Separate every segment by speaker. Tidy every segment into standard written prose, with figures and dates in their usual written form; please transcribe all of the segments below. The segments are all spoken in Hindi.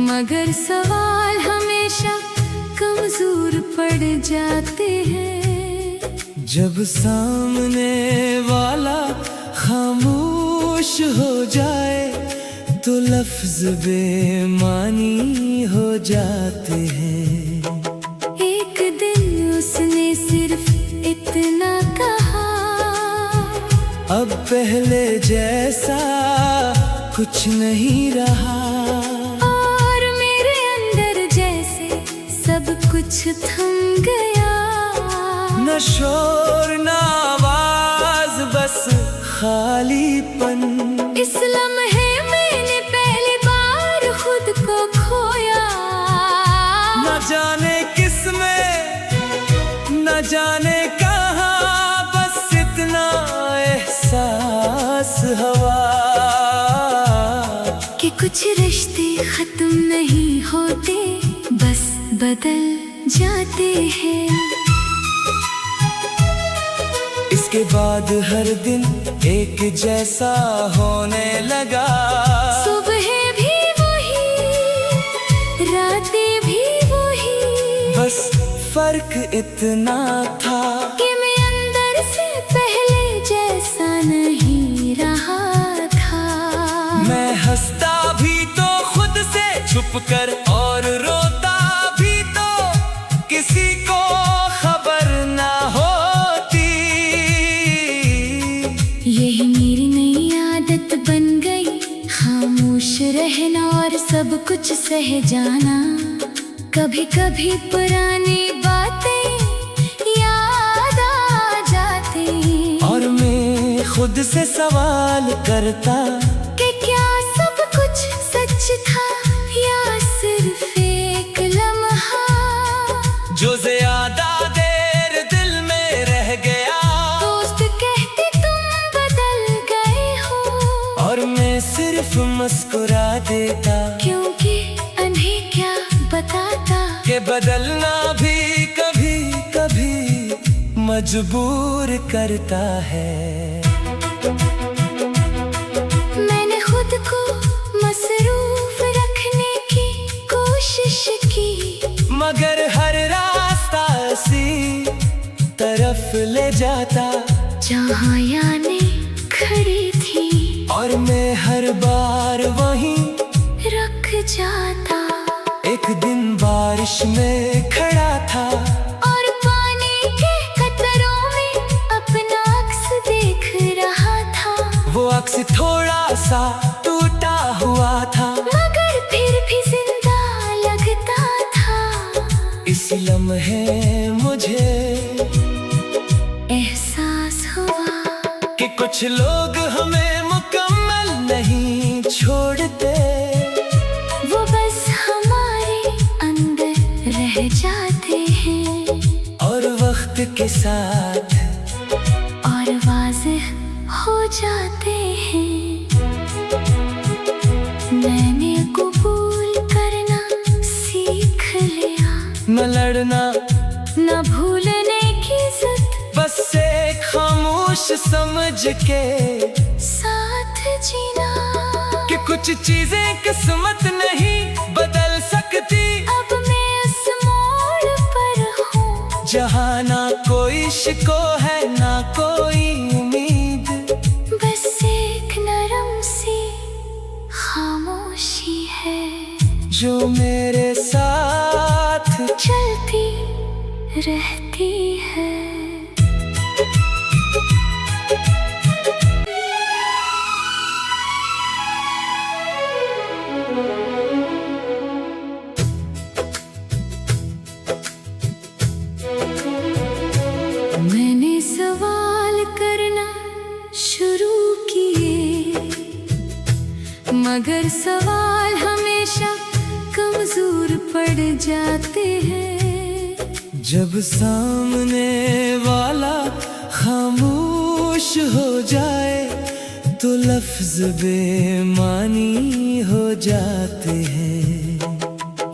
Speaker 1: मगर सवाल हमेशा कमजोर पड़ जाते हैं।
Speaker 2: जब सामने वाला खामोश हो जाए तो लफ्ज बेमानी हो जाते हैं।
Speaker 1: एक दिन उसने सिर्फ इतना कहा,
Speaker 2: अब पहले जैसा कुछ नहीं रहा।
Speaker 1: और मेरे अंदर जैसे सब कुछ थम गया।
Speaker 2: न शोर न आवाज, बस खालीपन।
Speaker 1: इस लम्हे मैंने पहली बार खुद को खोया।
Speaker 2: न जाने किस में, न जाने कहाँ, बस इतना एहसास हुआ
Speaker 1: कि कुछ रिश्ते खत्म नहीं होते, बस बदल जाते हैं।
Speaker 2: इसके बाद हर दिन एक जैसा होने लगा।
Speaker 1: सुबह भी वही, रातें भी वही,
Speaker 2: बस फर्क इतना था
Speaker 1: कि मैं अंदर से पहले जैसा नहीं रहा था।
Speaker 2: मैं हंसता भी तो खुद से छुपकर, और रोता भी तो किसी को खबर ना होती।
Speaker 1: यही मेरी नई आदत बन गई, खामोश रहना और सब कुछ सह जाना। कभी कभी पुरानी बातें याद आ जाती,
Speaker 2: और मैं खुद से सवाल करता
Speaker 1: कि क्या सब कुछ सच था या सिर्फ एक लम्हा
Speaker 2: जो ज्यादा देर दिल में रह गया।
Speaker 1: दोस्त कहते तुम बदल गए हो,
Speaker 2: और मैं सिर्फ मुस्कुरा देता,
Speaker 1: क्योंकि उन्हें क्या बताता
Speaker 2: कि बदलना भी कभी कभी मजबूर करता है।
Speaker 1: मैंने खुद को मसरूफ रखने की कोशिश की,
Speaker 2: मगर हर रास्ता इसी तरफ ले जाता
Speaker 1: जहाँ यादें खड़ी थी,
Speaker 2: और मैं हर बार वहीं
Speaker 1: रुक जाता।
Speaker 2: एक दिन बारिश में खड़ा था,
Speaker 1: और पानी के कतरों में अपना अक्स देख रहा था।
Speaker 2: वो अक्स थोड़ा सा टूटा हुआ था,
Speaker 1: मगर फिर भी जिंदा लगता था।
Speaker 2: इस लम्हे मुझे
Speaker 1: एहसास हुआ
Speaker 2: कि कुछ लोग हमें मुकम्मल नहीं छोड़ते,
Speaker 1: वो बस हमारे अंदर रह जाते हैं,
Speaker 2: और वक्त के साथ
Speaker 1: और वाज़ेह हो जाते हैं। मैंने कबूल करना सीख लिया,
Speaker 2: न लड़ना
Speaker 1: न भूलने की जिद,
Speaker 2: बस एक खामोश समझ के
Speaker 1: साथ जीना।
Speaker 2: कि कुछ चीजें किस्मत नहीं बदल सकती।
Speaker 1: अब मैं उस मोड़ पर हूँ
Speaker 2: जहाँ ना कोई शिको है ना कोई उम्मीद,
Speaker 1: बस एक नरम सी खामोशी है
Speaker 2: जो मेरे साथ
Speaker 1: चलती रहती है। मैंने सवाल करना शुरू किए, मगर सवाल हमेशा कमजोर पड़ जाते हैं।
Speaker 2: जब सामने वाला खामोश हो जाए तो लफ्ज बेमानी हो जाते हैं।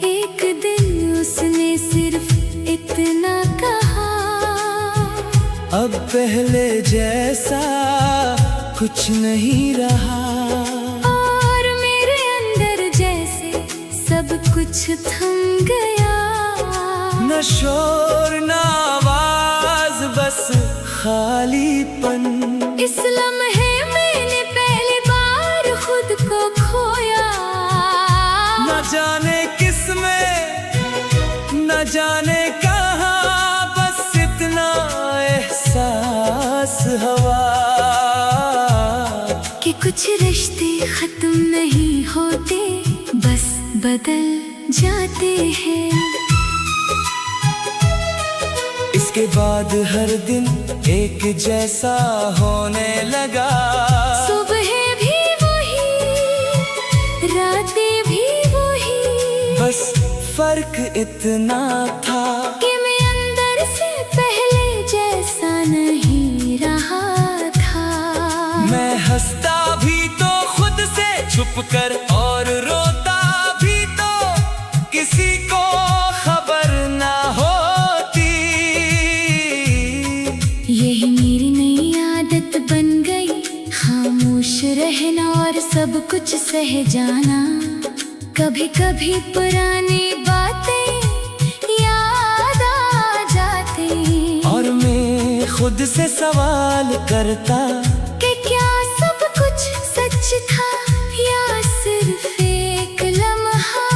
Speaker 1: एक दिन उसने सिर्फ इतना कहा,
Speaker 2: अब पहले जैसा कुछ नहीं रहा।
Speaker 1: और मेरे अंदर जैसे सब कुछ थम गया।
Speaker 2: न शोर न आवाज, बस खालीपन।
Speaker 1: इस लम्हे मैंने पहली बार खुद को खोया।
Speaker 2: न जाने किस में, न जाने कहाँ, बस इतना एहसास हवा
Speaker 1: कि कुछ रिश्ते खत्म नहीं होते, बस बदल जाते हैं।
Speaker 2: इसके बाद हर दिन एक जैसा होने लगा।
Speaker 1: सुबह भी वही, रातें भी वही,
Speaker 2: बस फर्क इतना था
Speaker 1: कि मैं अंदर से पहले जैसा नहीं रहा था।
Speaker 2: मैं हंसता भी तो खुद से छुपकर, और रोता भी तो किसी को खबर ना होती।
Speaker 1: यही मेरी नई आदत बन गई, खामोश रहना और सब कुछ सह जाना। कभी कभी पुरानी बातें याद आ जाती,
Speaker 2: और मैं खुद से सवाल करता
Speaker 1: कि क्या सब कुछ सच था या सिर्फ एक लम्हा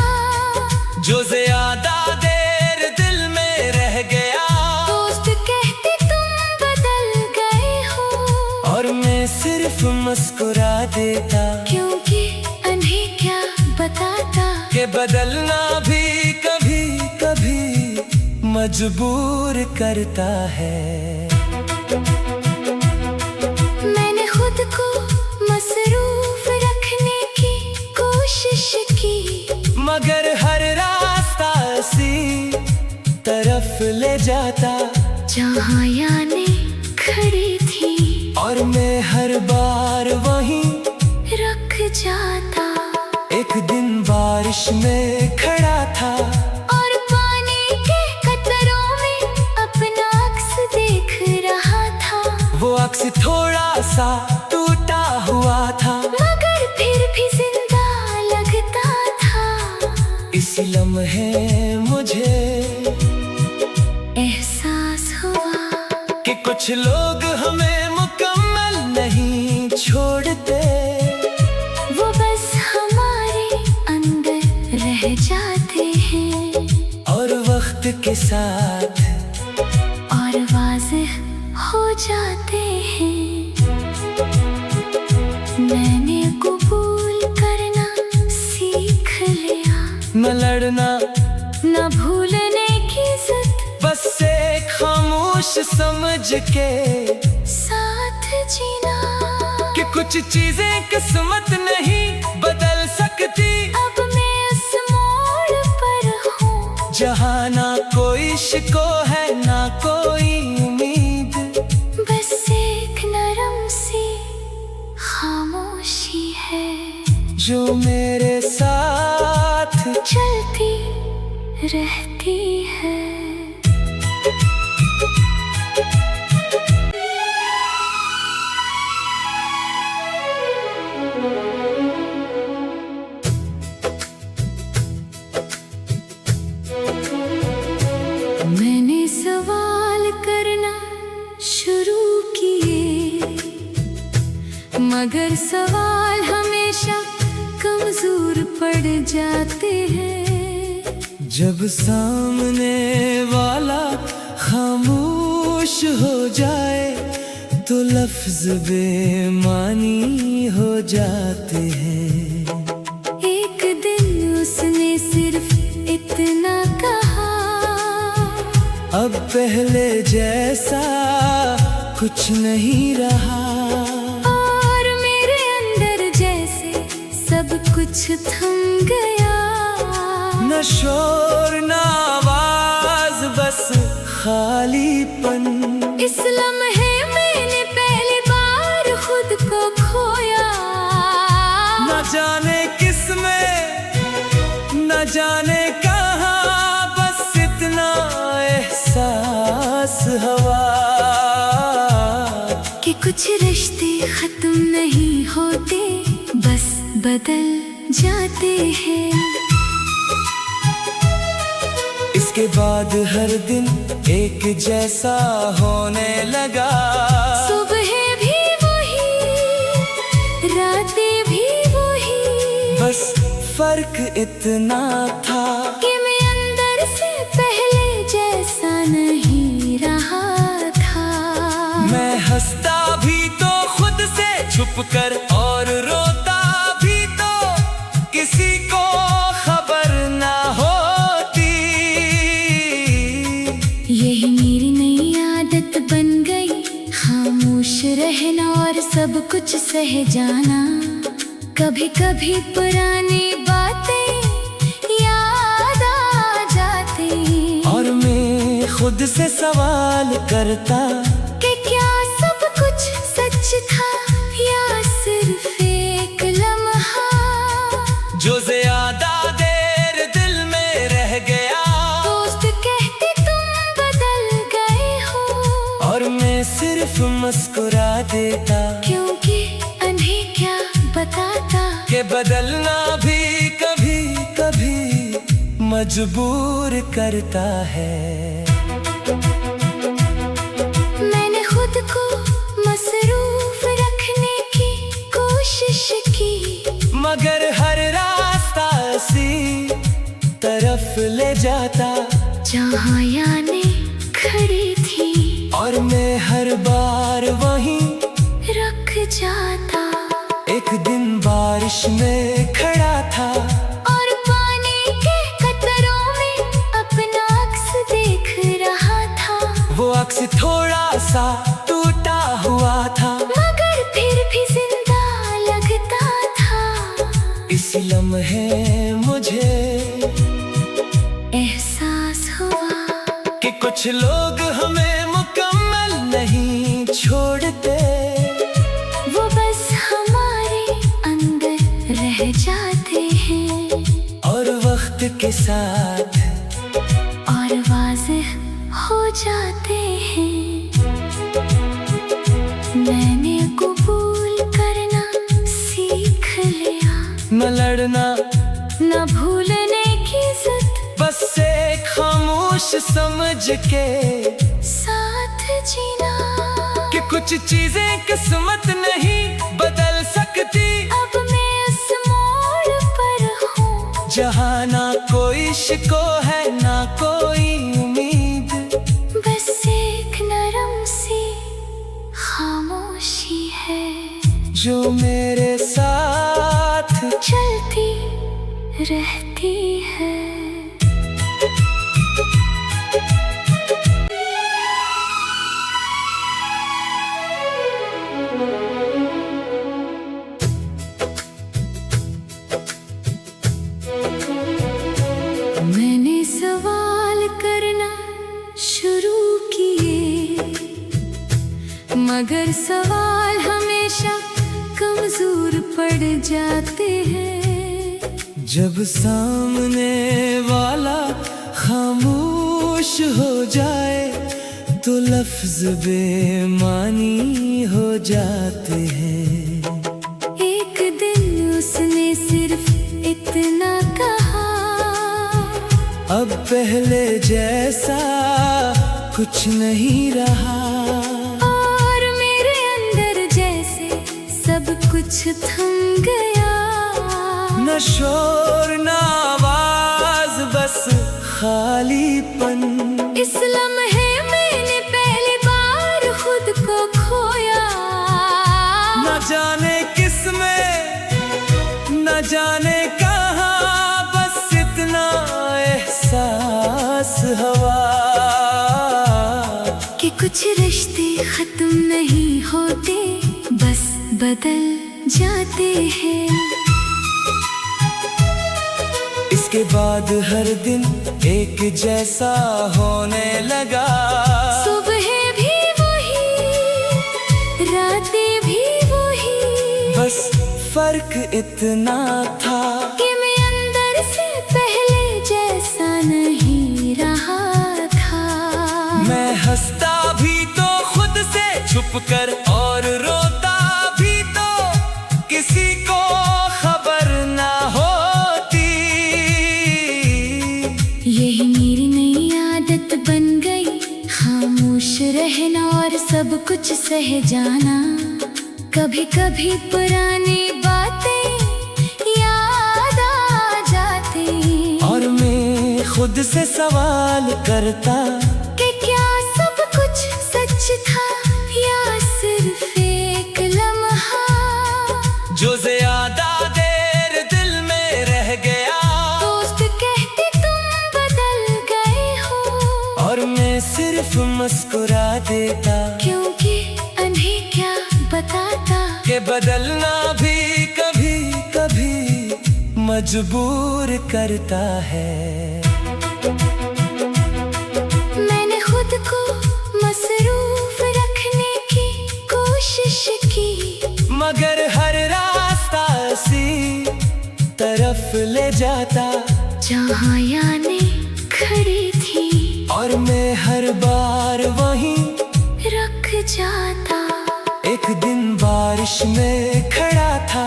Speaker 2: जो ज्यादा देर दिल में रह गया।
Speaker 1: दोस्त कहते तुम बदल गए हो,
Speaker 2: और मैं सिर्फ मुस्कुरा देता,
Speaker 1: क्योंकि उन्हें क्या बताता
Speaker 2: कि बदलना भी कभी कभी मजबूर करता है।
Speaker 1: मैंने खुद को मसरूफ रखने की कोशिश की,
Speaker 2: मगर हर रास्ता इसी तरफ ले जाता
Speaker 1: जहाँ यादें खड़ी थी,
Speaker 2: और मैं हर बार वहीं
Speaker 1: रुक जाता।
Speaker 2: एक दिन बारिश में खड़ा था,
Speaker 1: और पानी के कतरों में अपना अक्स देख रहा था।
Speaker 2: वो अक्स थोड़ा सा टूटा हुआ था,
Speaker 1: मगर फिर भी जिंदा लगता था।
Speaker 2: इसी लम्हे मुझे
Speaker 1: एहसास हुआ
Speaker 2: कि कुछ लोग हमें मुकम्मल नहीं छोड़ते,
Speaker 1: वो बस हमारे अंदर रह जाते हैं,
Speaker 2: और वक्त के साथ
Speaker 1: और वाज़ेह हो जाते हैं। मैंने कबूल करना सीख लिया,
Speaker 2: न लड़ना
Speaker 1: न भूलने की जिद,
Speaker 2: बस एक खामोश समझ के
Speaker 1: साथ जीना।
Speaker 2: कि कुछ चीजें किस्मत नहीं बदल सकती।
Speaker 1: अब मैं उस मोड़ पर हूँ
Speaker 2: जहाँ ना कोई शिको है ना कोई उम्मीद,
Speaker 1: बस एक नरम सी खामोशी है
Speaker 2: जो मेरे साथ
Speaker 1: चलती रहती है। मैंने सवाल करना शुरू किए, मगर सवाल हमेशा कमजोर पड़ जाते हैं।
Speaker 2: जब सामने वाला खामोश हो जाए तो लफ्ज बेमानी हो जाते हैं।
Speaker 1: एक दिन उसने सिर्फ इतना कहा,
Speaker 2: अब पहले जैसा कुछ नहीं रहा,
Speaker 1: और मेरे अंदर जैसे सब कुछ थम गया।
Speaker 2: न शोर न आवाज, बस खालीपन।
Speaker 1: इस लम्हे मैंने पहली बार खुद को खोया।
Speaker 2: न जाने किस में, न जाने कहाँ, बस इतना एहसास हवा
Speaker 1: कि कुछ रिश्ते खत्म नहीं होते, बस बदल जाते हैं।
Speaker 2: इसके बाद हर दिन एक जैसा होने लगा।
Speaker 1: सुबह भी वही, रातें भी वही,
Speaker 2: बस फर्क इतना था
Speaker 1: कि मैं अंदर से पहले जैसा नहीं रहा था।
Speaker 2: मैं हंसता भी तो खुद से छुपकर और रोता भी तो किसी को खबर ना होती।
Speaker 1: यही मेरी नई आदत बन गई, खामोश रहना और सब कुछ सह जाना। कभी कभी पुरानी बातें याद आ जाती
Speaker 2: और मैं खुद से सवाल करता
Speaker 1: कि क्या सब कुछ सच था या सिर्फ एक लम्हा
Speaker 2: जो ज्यादा देर दिल में रह गया।
Speaker 1: दोस्त कहते तुम बदल गए हो
Speaker 2: और मैं सिर्फ मुस्कुरा देता,
Speaker 1: क्योंकि उन्हें क्या बताता
Speaker 2: कि बदलना भी कभी कभी मजबूर करता है।
Speaker 1: मैंने खुद को मसरूफ रखने की कोशिश की,
Speaker 2: मगर हर रास्ता इसी तरफ ले जाता
Speaker 1: जहाँ यादें खड़ी थी
Speaker 2: और मैं हर बार वहीं
Speaker 1: रख जाता।
Speaker 2: एक दिन बारिश में खड़ा था
Speaker 1: और पानी के कतरों में अपना अक्स देख रहा था।
Speaker 2: वो अक्स थोड़ा सा टूटा हुआ था,
Speaker 1: मगर फिर भी जिंदा लगता था।
Speaker 2: इस लम्हे मुझे
Speaker 1: एहसास हुआ
Speaker 2: कि कुछ लोग हमें मुकम्मल नहीं छोड़ते,
Speaker 1: वो बस हमारे अंदर रह जाते हैं
Speaker 2: और वक्त के साथ
Speaker 1: और वाज़ेह हो जाते हैं। मैंने कबूल करना सीख लिया,
Speaker 2: न लड़ना
Speaker 1: न भूलने की जिद,
Speaker 2: बस एक खामोश समझ के
Speaker 1: साथ जीना।
Speaker 2: कि कुछ चीजें किस्मत नहीं बदल सकती।
Speaker 1: अब मैं उस मोड़ पर हूँ
Speaker 2: जहाँ ना कोई शिको है ना कोई उम्मीद,
Speaker 1: बस एक नरम सी खामोशी है
Speaker 2: जो मेरे साथ
Speaker 1: चलती रहती है। मैंने सवाल करना शुरू किए, मगर सवाल हमेशा कमजोर पड़ जाते हैं।
Speaker 2: जब सामने वाला खामोश हो जाए तो लफ्ज बेमानी हो जाते हैं।
Speaker 1: एक दिन उसने सिर्फ इतना कहा,
Speaker 2: अब पहले जैसा कुछ नहीं रहा।
Speaker 1: और मेरे अंदर जैसे सब कुछ थम गया।
Speaker 2: न शोर न आवाज, बस खालीपन।
Speaker 1: इस लम्हे मैंने पहली बार खुद को खोया।
Speaker 2: न जाने किस में न जाने कहाँ, बस इतना एहसास हुआ
Speaker 1: कि कुछ रिश्ते खत्म नहीं होते, बस बदल जाते हैं।
Speaker 2: इसके बाद हर दिन एक जैसा होने लगा।
Speaker 1: सुबह भी वही, रातें भी वही,
Speaker 2: बस फर्क इतना था
Speaker 1: कि मैं अंदर से पहले जैसा नहीं रहा था।
Speaker 2: मैं हंसता भी तो खुद से छुपकर और रोता भी तो किसी को खबर ना होती।
Speaker 1: यही मेरी नई सब कुछ सह जाना, कभी कभी पुरानी बातें याद आ जाती।
Speaker 2: और मैं खुद से सवाल करता
Speaker 1: कि क्या सब कुछ सच था या सिर्फ एक लम्हा
Speaker 2: जो ज्यादा देर दिल में रह गया।
Speaker 1: दोस्त कहते तुम बदल गए हो, और
Speaker 2: मैं सिर्फ मुस्कुरा देता,
Speaker 1: क्योंकि उन्हें क्या बताता
Speaker 2: कि बदलना भी कभी कभी मजबूर करता है।
Speaker 1: मैंने खुद को मसरूफ रखने की कोशिश की,
Speaker 2: मगर हर रास्ता इसी तरफ ले जाता
Speaker 1: जहाँ यादें खड़ी थी,
Speaker 2: और मैं हर बार वहीं
Speaker 1: रख जाता।
Speaker 2: एक दिन बारिश में खड़ा था,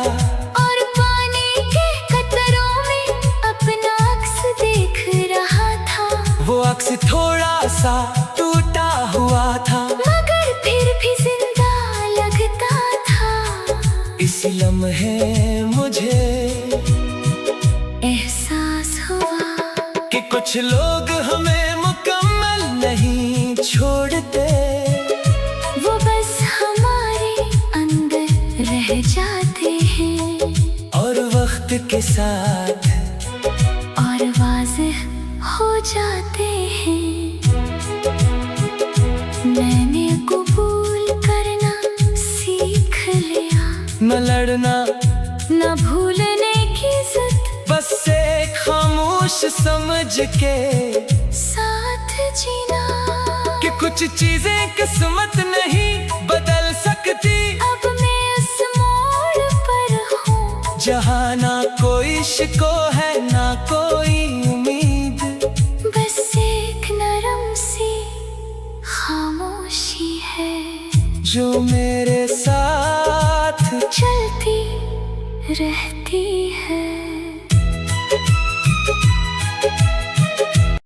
Speaker 1: और पानी के कतरों में अपना अक्स देख रहा था।
Speaker 2: वो अक्स थोड़ा सा टूटा हुआ था,
Speaker 1: मगर फिर भी जिंदा लगता था।
Speaker 2: इस लम्हे मुझे
Speaker 1: एहसास हुआ
Speaker 2: कि कुछ लोग हमें मुकम्मल नहीं छोड़ते,
Speaker 1: वो बस हमारे अंदर रह जाते हैं,
Speaker 2: और वक्त के साथ
Speaker 1: और वाज़ेह हो जाते हैं। मैंने कबूल करना सीख लिया,
Speaker 2: न लड़ना
Speaker 1: न भूलने की जिद,
Speaker 2: बस एक खामोश समझ के
Speaker 1: साथ जीना।
Speaker 2: कि कुछ चीजें किस्मत नहीं बदल सकती,
Speaker 1: अब मैं उस मोड़ पर हूँ
Speaker 2: जहाँ ना कोई शिको है ना कोई उम्मीद,
Speaker 1: बस एक नरम सी खामोशी है
Speaker 2: जो मेरे साथ
Speaker 1: चलती रहती।